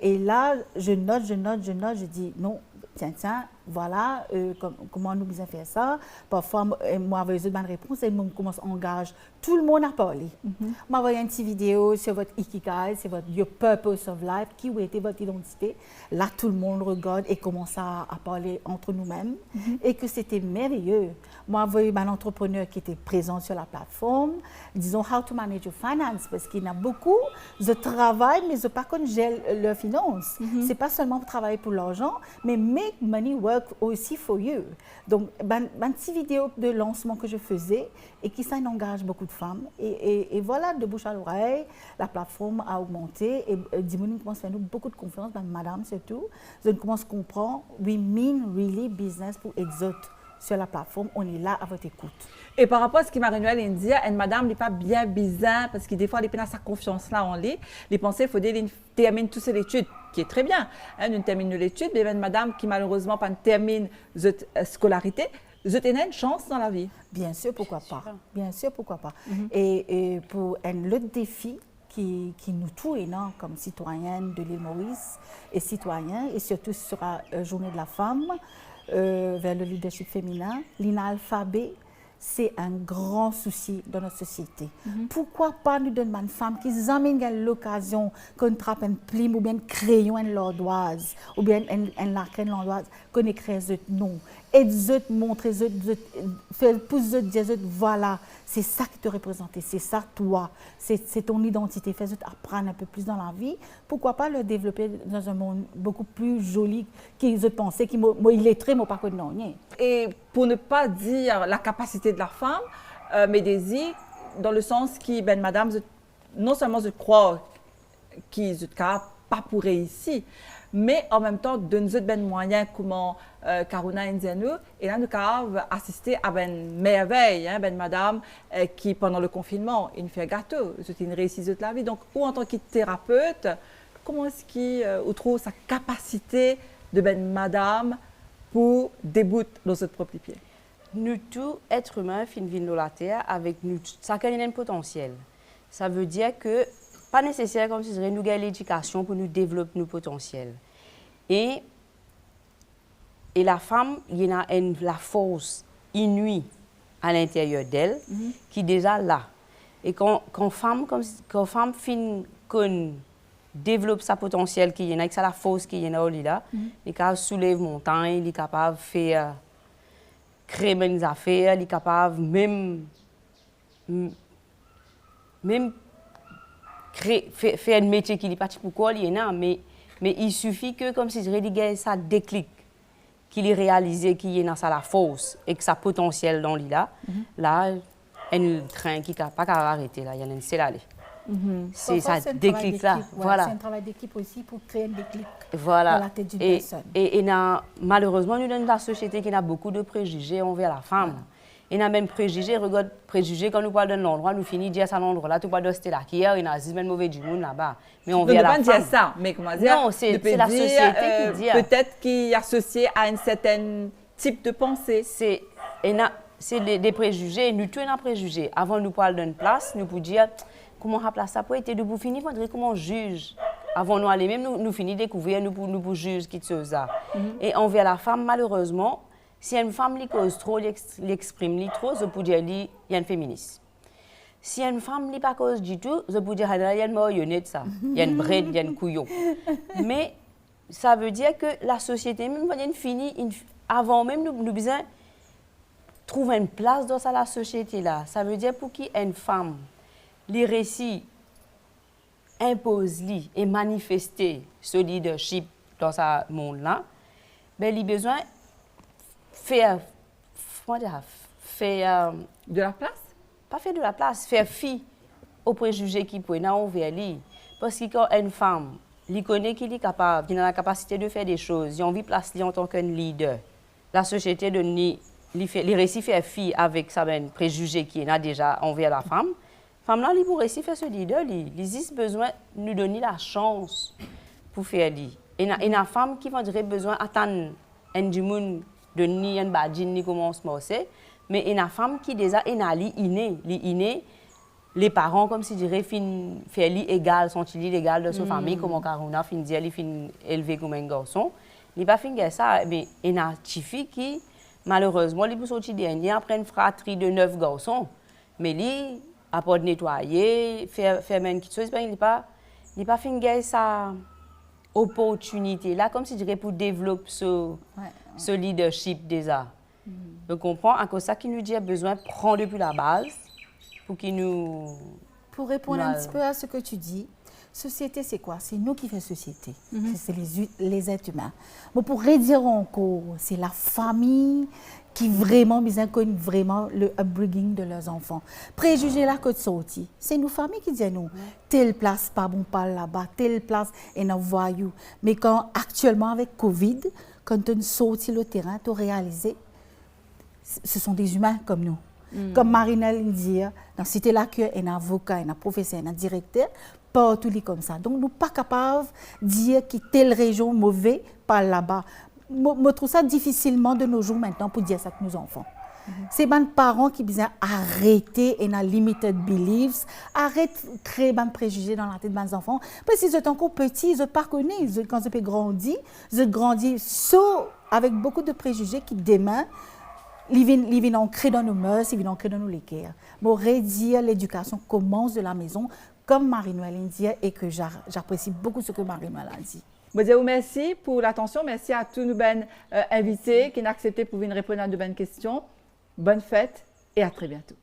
Et là, je note, je dis non, tiens, voilà comment nous besoin faire ça. Parfois, moi, avec une bonne réponse, et moi, commence à engager tout le monde à parler. Moi, une petite vidéo sur votre ikigai, sur votre your purpose of life, qui était votre identité. Là, tout le monde regarde et commence à parler entre nous-mêmes. Et que c'était merveilleux. Moi, j'ai un entrepreneur qui était présent sur la plateforme, disons how to manage your finance, parce qu'il y a beaucoup de travail, mais je ne pas qu'on gère leurs finances. Ce n'est pas seulement travailler pour l'argent, mais make money work aussi for you. Donc, une petite vidéo de lancement que je faisais et qui ça engage beaucoup de femmes. Et voilà, de bouche à l'oreille, la plateforme a augmenté et Dimoni commence à faire nous beaucoup de confiance, madame surtout. Je commence à comprendre, we mean really business pour les autres. Sur la plateforme, on est là à votre écoute. Et par rapport à ce que Marie-Noël dit, une madame n'est pas bien bizarre parce que des fois, elle n'a pas sa confiance-là en lui. Les pensées, il faut dire qu'elle termine toutes ses études, qui est très bien. Elle termine l'étude, mais une madame qui malheureusement pas termine cette scolarité, vous avez une chance dans la vie. Bien sûr, pourquoi pas. Bien sûr, pourquoi pas. Et pour un autre défi qui nous touche comme citoyennes de l'île Maurice et citoyens, et surtout sur la journée de la femme, vers le leadership féminin, l'INALPHAB c'est un grand souci dans notre société. Pourquoi pas nous donner une femme qui amène l'occasion qu'on trappe un plume ou bien un crayon en l'ordoise ou bien un lacrin en l'ordoise qu'on écrit ce nom et de montrer faire pour dire voilà, c'est ça qui te représente, c'est ça toi, c'est ton identité, faire apprendre un peu plus dans la vie. Pourquoi pas le développer dans un monde beaucoup plus joli qu'ils pensaient qu'il est très pas connu. Et pour ne pas dire la capacité de la femme, mes désirs, dans le sens que ben madame non seulement je crois qu'ils ne pas pour réussir, mais en même temps de nous ben moyens comment Karuna Indiano et là nous avons assisté à ben merveille ben madame qui pendant le confinement il fait gâteau, c'était une réussite de la vie. Donc ou en tant que thérapeute, comment est-ce qu'il trouve sa capacité de ben madame pour débouter dans notre propre pied? Nous tous êtres humains finissons dans la terre avec nous chacun a un potentiel. Ça veut dire que pas nécessaire comme si nous avons l'éducation pour nous développer nos potentiels. Et la femme, il y a la force inouïe à l'intérieur d'elle qui est déjà là. Et quand femme développe sa potentiel qui est là, avec la force qui est là, il est capable de soulever montagne, il est capable de faire créer des affaires, il est capable même faire un métier qui n'est pas pourquoi il est là, mais il suffit que, comme si je disais, ça déclic, qu'il ait réalisé qu'il est dans la force et que sa potentiel dans lui là, là, un train qui n'a pas arrêter là, il y a un seul aller. C'est ça déclic là. Voilà. C'est un travail d'équipe aussi pour créer un déclic dans la tête d'une personne. Et malheureusement, nous dans la société qui a beaucoup de préjugés envers la femme. Il y a même préjugés, regarde préjugés quand nous parlons d'un endroit, nous finissons de dire ça l'endroit là, tu parles de rester là, il y a un mauvais du monde là-bas. Mais on vient la femme. Dire ça, mais comment dire? Non, c'est la société qui dit. Peut-être qu'il est associé à un certain type de pensée. C'est des préjugés, nous tous avons préjugés. Avant nous parler d'une place, nous pouvons dire comment on place ça pour être debout, finir, comment on juge. Avant nous aller, même nous finissons de découvrir, nous pour juger qui se ça. Et envers la femme, malheureusement, si une femme li cause trop, l'exprime trop, je peux dire qu'il y a une féministe. Si une femme li pas cause du tout, je peux dire qu'il y a une marionnette ça, il y a une bride, il y a une couillon. Mais ça veut dire que la société même quand elle finit, avant même nous besoin trouver une place dans la société là. Ça veut dire pour qu'une femme les récits impose et manifester ce leadership dans ce monde là, ben il a besoin faire de la place? Pas faire de la place, faire fi aux préjugés qui peuvent envers lui. Parce que quand une femme, elle connaît qu'il est capable, qu'il a la capacité de faire des choses, il a envie de placer en tant qu'un leader. La société de les récits faire fi avec sa préjugé qui est déjà envers la femme. La femme là, elle pourrait faire ce leader, ils ont besoin de nous donner la chance pour faire lui. Et la femme qui va dire besoin d'attendre un du monde de ni un badin ni commence à marcher, mais il y a une femme qui déjà est innée, les parents comme si dirais fin faire égal, sont-ils égal de sa famille comme Karuna fin dire fin élevé comme un garçon, il pas fin ça, mais il y a une fille qui malheureusement il peut sortir dernier après une fratrie de 9 garçons, mais lui après nettoyer, faire même quelque chose, il pas fin ça opportunité là comme si dirais pour développer ce leadership déjà. On comprend à cause ça qui nous dit besoin de prendre depuis la base pour qu'il nous... Pour répondre un petit peu à ce que tu dis, société c'est quoi? C'est nous qui faisons société, c'est les êtres humains. Mais pour redire encore, c'est la famille qui vraiment connaît vraiment le upbringing de leurs enfants. Préjuger la côte sortie, c'est nos familles qui disent nous, telle place pas bon pas là-bas, telle place est un voyou. Mais quand actuellement avec Covid, quand tu sorti le terrain, tu as réalisé, ce sont des humains comme nous. Comme Marinelle dit, dans Cité L'accueil, il y a un avocat, il y a un professeur, il y a un directeur, partout comme ça. Donc, nous ne sommes pas capables de dire que telle région est mauvaise par là-bas. Je trouve ça difficilement de nos jours maintenant pour dire ça que nos enfants. C'est les parents qui disent arrêter et limited beliefs, arrête de créer des préjugés dans la tête de mes enfants. Parce qu'ils sont encore petits, ils ne pas connus. Quand ils grandissent, ils grandissent avec beaucoup de préjugés qui demain ils viennent ancrer dans nos mœurs, ils viennent ancrer dans nos léguères. Mais dire l'éducation commence de la maison, comme Marie-Noël dit, et que j'apprécie beaucoup ce que Marie-Noël a dit. Je vous merci pour l'attention. Merci à tous nos invités qui ont accepté pour venir répondre à de bonnes questions. Bonne fête et à très bientôt.